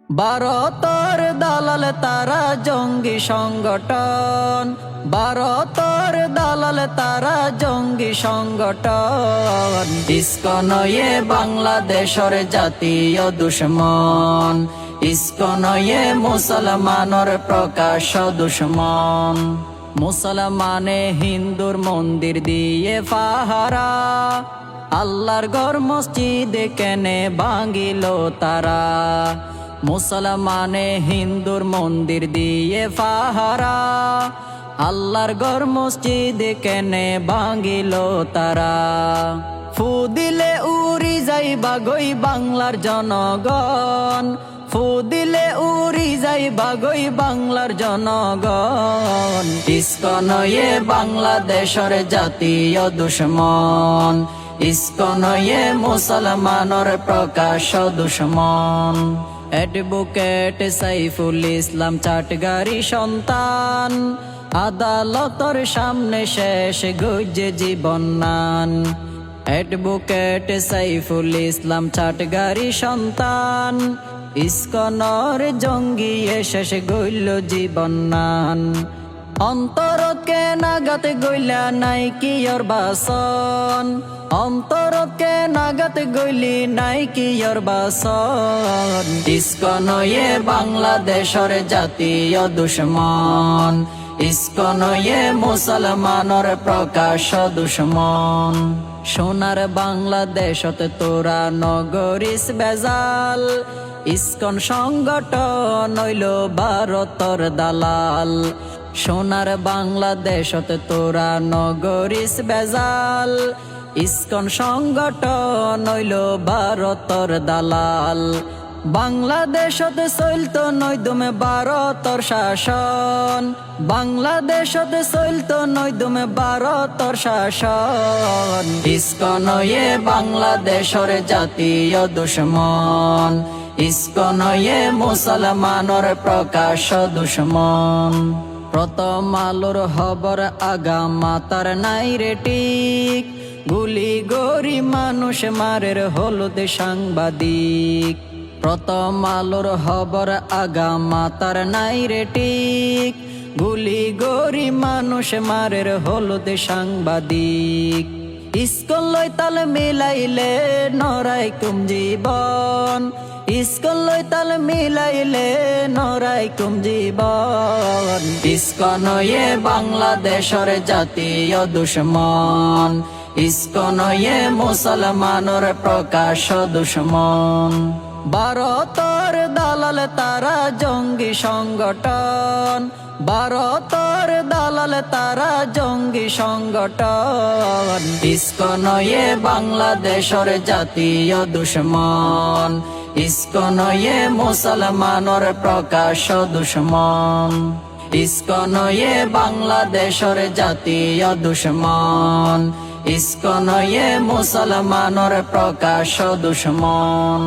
ভারতের দালাল তারা জঙ্গি সংগঠন, ভারতের দালাল তারা জঙ্গি সংগঠন। ইসকন বাংলাদেশের জাতীয় দুশ্মন, ইসকন মুসলমানের প্রকাশ দুশ্মন। মুসলমানে হিন্দুর মন্দির দিয়ে পাহারা, আল্লাহর ঘর মসজিদ কেনে ভাঙিল তারা। মুসলমানে হিন্দুর মন্দির দিয়ে পাহারা, আল্লাহর ঘর মসজিদ কেনে ভাঙিল তারা। ফু দিলে উড়ি যাইবা গই বাংলার জনগণ, ফু দিলে উড়ি যাইবা গই বাংলার জনগণ। ইসকন বাংলাদেশের জাতীয় দুশ্মন, ইসকন মুসলমানের প্রকাশ দুশ্মন। অ্যাডভোকেট সাইফুল ইসলাম চাটগারি সন্তান, আদালতের সামনে শেষ গুজে জীবন নান। অ্যাডভোকেট সাইফুল ইসলাম চাটগারি সন্তান, ইসকনের জঙ্গি শেষ গইল জীবন নান। অন্তরকে নাগাতে গইলা নাই কি ওর বাসন, অন্তরকে নাগাতে গইলি নাই কি ওর বাসন। ইসকন বাংলাদেশের জাতীয় দুশ্মন, ইসকন মুসলমানের প্রকাশ দুশ্মন। সোনার বাংলাদেশত তোরা নগরিস বেজাল, ইসকন সংগঠন হইল ভারতর দালাল। সোনার বাংলাদেশত তোরা নগরিস বেজাল, ইসকন সংগঠন হইল ভারতর দালাল। বাংলাদেশত চলতো নৈদমে ভারতর শাসন, বাংলাদেশত চলতো নৈদমে ভারতর শাসন। ইসকন বাংলাদেশের জাতীয় দুশ্মন, ইসকন মুসলমানের প্রকাশ দুশ্মন। প্রথম আলোর খবর আগা মাতার নাই রে ঠিক, গুলি গরি মানুষ মারের হলুদ সাংবাদিক। প্রথম আলোর খবর আগা মাতার নাই রে ঠিক, গুলি গরি মানুষ মারের হলুদ সাংবাদিক। ইসকন লই তাল মিলাইলে নরাই কুম জীবন, ইসকন লই তাল মিলাইলে নরাই কুম জীবন। ইসকন বাংলাদেশের জাতীয় দুশ্মন, ইসকন মুসলমানের প্রকাশ দুশ্মন। ভারতের দালাল তারা জঙ্গি সংগঠন, ভারতের দালাল তারা জঙ্গি সংগঠন। ইসকন বাংলাদেশের জাতীয় দুশ্মন, ইসকন মুসলমানের প্রকাশ দুশ্মন। ইসকন বাংলাদেশের জাতীয় দুশ্মন, ইসকন মুসলমানের প্রকাশ দুশ্মন।